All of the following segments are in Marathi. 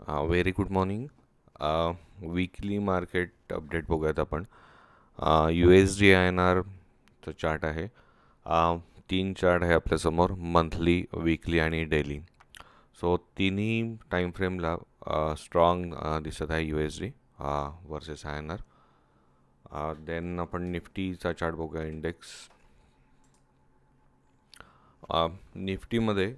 Very good morning. Weekly market update बघूयात आपण. U S D I N आरचं चार्ट आहे. तीन चार्ट आहे आपल्यासमोर, मंथली, वीकली आणि डेली. सो तिन्ही टाईम फ्रेमला स्ट्रॉंग दिसत आहे U S D versus I N R. Then आपण निफ्टीचा चार्ट बघूया, इंडेक्स. निफ्टीमध्ये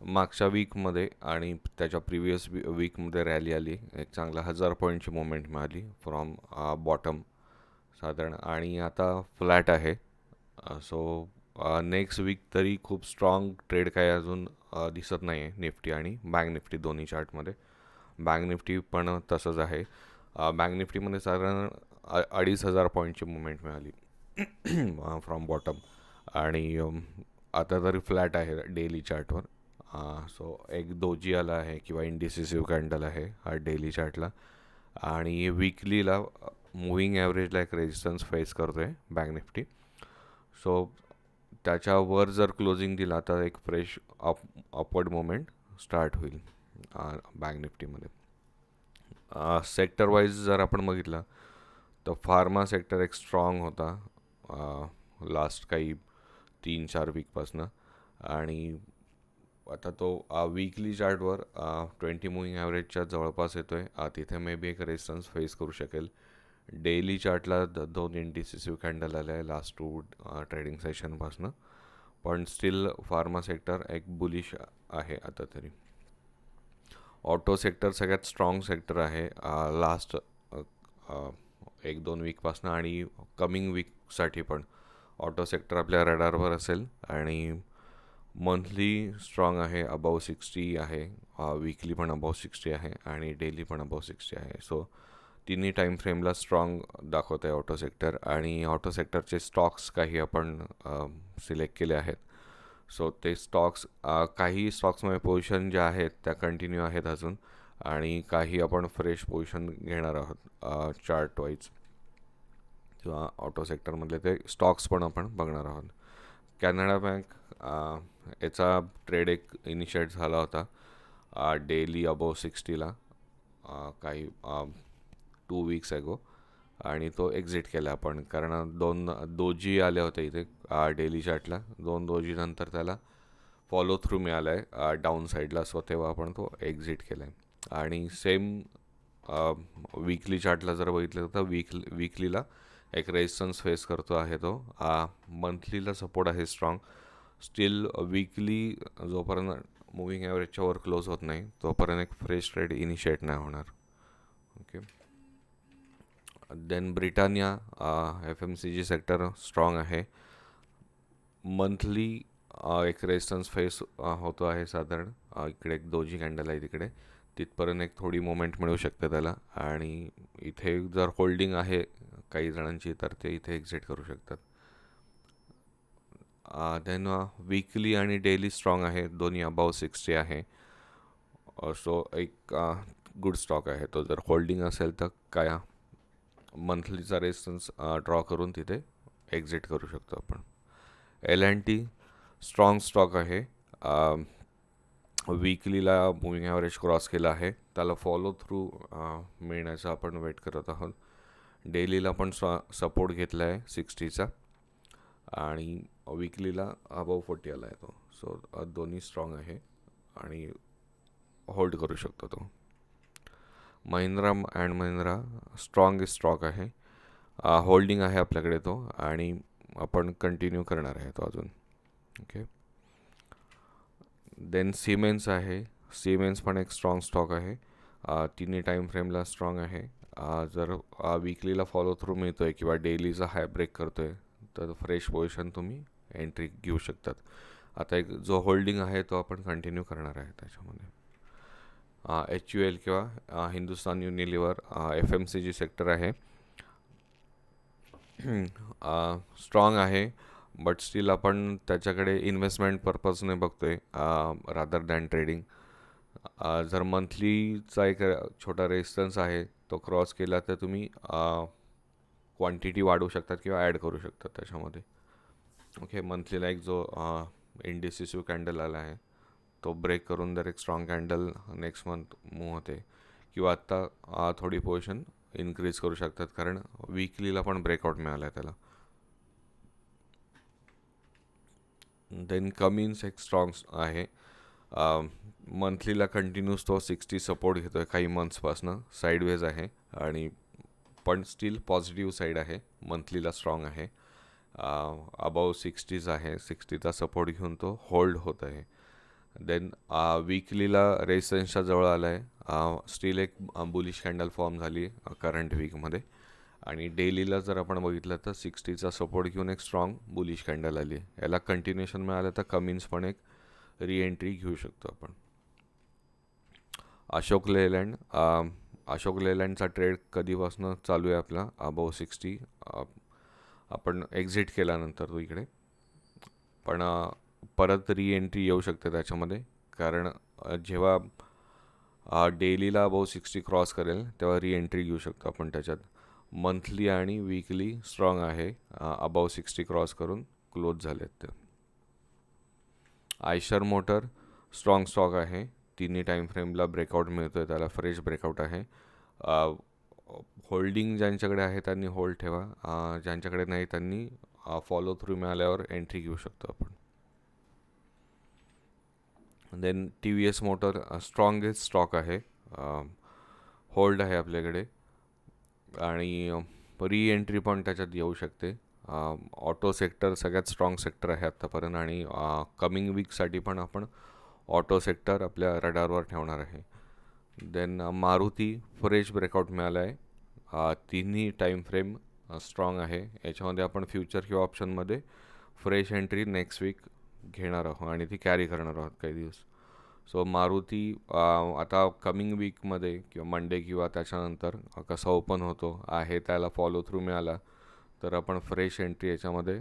मागच्या वीकमध्ये आणि त्याच्या प्रिव्हियस वीकमध्ये रॅली आली, एक चांगला 1000 पॉईंटची मुवमेंट मिळाली फ्रॉम बॉटम साधारण, आणि आता फ्लॅट आहे. सो नेक्स्ट वीक तरी खूप स्ट्रॉंग ट्रेड काही अजून दिसत नाही आहे निफ्टी आणि बँक निफ्टी दोन्ही चार्टमध्ये. बँक निफ्टी पण तसंच आहे. बँक निफ्टीमध्ये साधारण 2500 पॉईंटची मुवमेंट मिळाली फ्रॉम बॉटम, आणि आता तरी फ्लॅट आहे डेली चार्टवर. सो एक दोजी आला आहे किंवा इंडिसिसिव्ह कॅन्डल आहे हा डेली चार्टला, आणि वीकलीला मुव्हिंग ॲव्हरेजला एक रेजिस्टन्स फेस करतो आहे बँक निफ्टी. सो त्याच्यावर जर क्लोजिंग दिला तर एक फ्रेश अपवर्ड मोमेंट स्टार्ट होईल बँक निफ्टीमध्ये. सेक्टर वाईज जर आपण बघितलं तर फार्मा सेक्टर एक स्ट्रॉंग होता लास्ट काही 3-4 वीकपासनं, आणि आता तो वीकली चार्टवर 20 मुव्हिंग ॲव्हरेजच्या जवळपास येतो आहे. तिथे मे बी एक रेजिस्टन्स फेस करू शकेल. डेली चार्टला दोन इंडिसिसिव्ह कॅन्डल आले आहे लास्ट 2 ट्रेडिंग सेशनपासनं, पण स्टील फार्मा सेक्टर एक बुलिश आहे आता तरी. ऑटो सेक्टर सगळ्यात स्ट्रॉंग सेक्टर आहे लास्ट 1-2 वीकपासनं, आणि कमिंग वीकसाठी पण ऑटो सेक्टर आपल्या रडारवर असेल. आणि मंथली स्ट्रॉंग आहे, अबाव 60 आहे, वीकली पण अबाव 60 आहे, आणि डेली पण अबाव 60 आहे. सो तिन्ही टाईम फ्रेमला स्ट्रॉंग दाखवत आहे ऑटो सेक्टर. आणि ऑटो सेक्टरचे स्टॉक्स काही आपण सिलेक्ट केले आहेत. सो ते स्टॉक्स, काही स्टॉक्समध्ये पोझिशन ज्या आहेत त्या कंटिन्यू आहेत अजून, आणि काही आपण फ्रेश पोझिशन घेणार आहोत चार्ट वाईज किंवा ऑटो सेक्टरमधले ते स्टॉक्स पण आपण बघणार आहोत. कॅनडा बँक, याचा ट्रेड एक इनिशिएट झाला होता डेली अबोव 60ला काही 2 वीक्स ॲगो, आणि तो एक्झिट केला आपण, कारण दोन दोजी आले होते इथे डेली चार्टला. दोन दोजी नंतर त्याला फॉलो थ्रू मिळाला आहे डाऊन साईडला, सो तेव्हा आपण तो एक्झिट केला आहे. आणि सेम वीकली चार्टला जर बघितलं तर वीकलीला एक रेजिस्टन्स फेस करतो आहे तो. मंथलीला सपोर्ट आहे स्ट्रॉंग. स्टील वीकली जोपर्यंत मुव्हिंग ॲव्हरेजच्या वर क्लोज होत नाही तोपर्यंत एक फ्रेश ट्रेड इनिशिएट नाही होणार. Okay. Then Britannia, FMCG sector strong आहे. मंथली एक रेजिस्टन्स फेस होतो आहे साधारण, इकडे एक दोजी कॅन्डल आहे तिकडे, तिथपर्यंत एक थोडी मोमेंट मिळू शकते त्याला. आणि इथे जर होल्डिंग आहे काही जणांची तर ते इथे एक्झिट करू शकतात. देन वीकली आणि डेली स्ट्रॉंग आहे, दोन्ही अबाव 60 आहे. सो एक गुड स्टॉक आहे तो. जर होल्डिंग असेल तर काय मंथलीचा रेजिस्टन्स ड्रॉ करून तिथे एक्झिट करू शकतो आपण. L&T स्ट्रॉंग स्टॉक आहे. वीकलीला मुव्हिंग ॲव्हरेज क्रॉस केला आहे, त्याला फॉलो थ्रू मिळण्याचा आपण वेट करत आहोत. डेलीला पण सपोर्ट घेतला आहे 60चा, आणि वीकलीला अबाव 40 आला आहे तो. सो दोन्ही स्ट्रॉंग आहे आणि होल्ड करू शकतो तो. Mahindra and Mahindra strong stock आहे, होल्डिंग आहे आपल्याकडे तो, आणि आपण कंटिन्यू करणार आहे तो अजून. ओके. देन सिमेन्स आहे. सिमेन्स पण एक स्ट्रॉंग स्टॉक आहे, तिन्ही टाईम फ्रेमला स्ट्रॉंग आहे. जर वीकलीला फॉलो थ्रू मिळतो आहे किंवा डेलीचा हाय ब्रेक करतो आहे तर फ्रेश पोझिशन तुम्ही एंट्री घेऊ शकतात. आता एक जो होल्डिंग आहे तो आपण कंटिन्यू करणार आहे त्याच्यामध्ये. HUL किंवा हिंदुस्तान युनिलिव्हर, FMCG सेक्टर आहे, स्ट्रॉंग आहे, बट स्टील आपण त्याच्याकडे इन्व्हेस्टमेंट पर्पजने बघतो आहे रादर दॅन ट्रेडिंग. जर मंथलीचा एक छोटा रेजिस्टन्स आहे तो क्रॉस केला तर तुम्ही क्वांटिटी वाढवू शकतात किंवा ॲड करू शकतात त्याच्यामध्ये. ओके. मंथलीला एक जो इंडिसिसिव्ह कॅन्डल आला आहे तो ब्रेक करून जर एक strong candle next month move होते किंवा आत्ता थोडी पोझिशन इन्क्रीज करू शकतात, कारण वीकलीला पण ब्रेकआउट मिळाला आहे त्याला. देन कमिन्स एक स्ट्रॉंग आहे. मंथलीला कंटिन्यूस तो 60 सपोर्ट घेतो आहे काही मंथ्सपासनं, साईडवेज आहे आणि पण स्टील पॉझिटिव्ह साईड आहे. मंथलीला स्ट्रॉंग आहे, अबाव 60s आहे. 60चा सपोर्ट घेऊन तो होल्ड होत आहे. देन वीकलीला रेजिस्टन्सच्या जवळ आला आहे. स्टील एक बुलिश कॅन्डल फॉर्म झाली करंट वीकमध्ये. आणि डेलीला जर आपण बघितलं तर 60चा सपोर्ट घेऊन एक स्ट्रॉंग बुलिश कॅन्डल आली आहे. याला कंटिन्युएशन मिळालं तर कमिन्स पण एक री घेऊ शकतो आपण. अशोक लेलँडचा ट्रेड कधीपासून चालू आहे आपला, अबाव 60. आपण एक्झिट केल्यानंतर तो इकडे पण परत री येऊ शकते त्याच्यामध्ये, कारण जेव्हा डेलीला अबाव 60 क्रॉस करेल तेव्हा री घेऊ शकतो आपण त्याच्यात. मंथली आणि वीकली स्ट्रॉंग आहे, अबाव 60 क्रॉस करून क्लोज झालेत ते. आयशर मोटर स्ट्रॉंग स्टॉक आहे. तिन्ही टाईम फ्रेमला ब्रेकआउट मिळतो आहे, त्याला फ्रेश ब्रेकआउट आहे. होल्डिंग ज्यांच्याकडे आहे त्यांनी होल्ड ठेवा, ज्यांच्याकडे नाही त्यांनी फॉलो थ्रू मिळाल्यावर एंट्री घेऊ शकतो आपण. Then TVS motor strongest stock आहे, होल्ड आहे आपल्याकडे आणि री पण त्याच्यात येऊ शकते. ऑटो सेक्टर सगळ्यात स्ट्रॉंग सेक्टर आहे आत्तापर्यंत आणि कमिंग वीकसाठी पण आपण ऑटो सेक्टर आपल्या रडारवर ठेवणार आहे. देन मारुती फ्रेश ब्रेकआउट मिळाला आहे. तिन्ही टाईम फ्रेम स्ट्रॉंग आहे. याच्यामध्ये आपण फ्युचर किंवा ऑप्शनमध्ये फ्रेश एंट्री नेक्स्ट वीक घेणार आहोत आणि ती कॅरी करणार आहोत काही दिवस. सो मारुती आता कमिंग वीकमध्ये किंवा मंडे किंवा त्याच्यानंतर कसा ओपन होतो आहे त्याला फॉलो थ्रू मिळाला तर आपण फ्रेश एंट्री याच्यामध्ये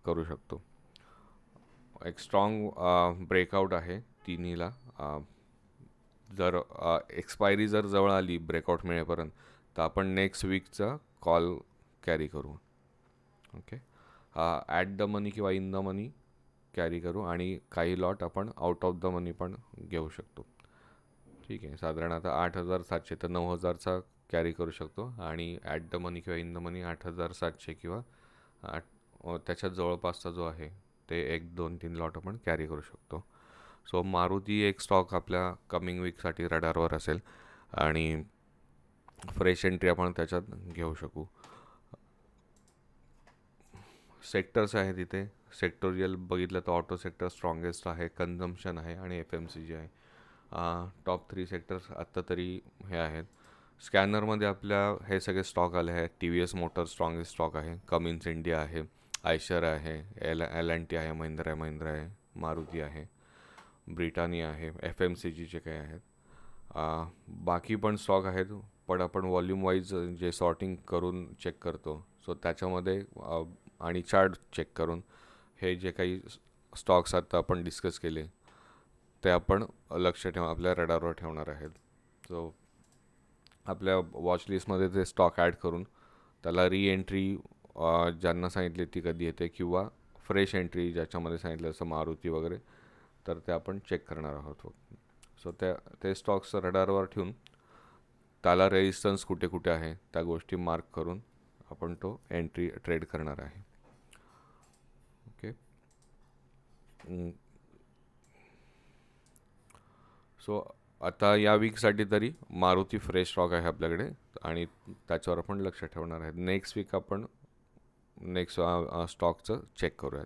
करू शकतो. एक स्ट्रॉंग ब्रेकआउट आहे तिन्हीला. जर एक्सपायरी जर जवळ आली ब्रेकआउट मिळेपर्यंत तर आपण नेक्स्ट वीकचा कॉल कॅरी करू. ओके, ॲट द मनी किंवा इन द मनी कॅरी करू आणि काही लॉट आपण आउट ऑफ द मनी पण घेऊ शकतो. ठीक आहे, साधारण आता 8,700 तर 9,000चा कॅरी करू शकतो आणि ॲट द मनी किंवा इन द मनी 8,700 किंवा त्याच्या जवळपासचा जो आहे ते 1, 2, 3 लॉट आपण कॅरी करू शकतो. सो मारुती एक स्टॉक आपल्या कमिंग वीकसाठी रडारवर असेल आणि फ्रेश एंट्री आपण त्याच्यात घेऊ शकू. सेक्टर्स आहे तिथे, सेक्टोरियल बघितलं तर ऑटो सेक्टर स्ट्रॉंगेस्ट आहे, कन्झम्पशन आहे आणि FMCG आहे. टॉप 3 सेक्टर्स आत्ता तरी हे आहेत. स्कॅनरमध्ये आपल्या हे सगळे स्टॉक आले आहेत. TVS मोटर स्ट्रॉंगेस्ट स्टॉक आहे, कमिन्स इंडिया आहे, आयशर आहे, L&T आहे, महिंद्रा आहे, मारुती आहे, ब्रिटानिया आहे, FMCGचे काही आहेत. बाकी पण स्टॉक आहेत, पण आपण वॉल्यूम वाईज जे सॉर्टिंग करून चेक करतो सो त्याच्यामध्ये आणि चार्ट चेक करून हे जे काही स्टॉक्स आता आपण डिस्कस केले ते आपण लक्ष ठेवा आपल्या रडारवर ठेवणार आहेत. सो आपल्या वॉच लिस्टमध्ये ते स्टॉक ॲड करून त्याला एंट्री ज्यांना सांगितले ती कधी येते किंवा फ्रेश एंट्री ज्याच्यामध्ये सांगितलं जसं मारुती वगैरे तर ते आपण चेक करणार आहोत. सो ते स्टॉक्स रडारवर ठेवून त्याला रेजिस्टन्स कुठे कुठे आहे त्या गोष्टी मार्क करून आपण तो एंट्री ट्रेड करणार आहे. ओके, सो आता या वीकसाठी तरी मारुती फ्रेश स्टॉक आहे आपल्याकडे आणि त्याच्यावर आपण लक्ष ठेवणार आहे. नेक्स्ट वीक आपण नेक्स्ट स्टॉकचं चेक करूयात.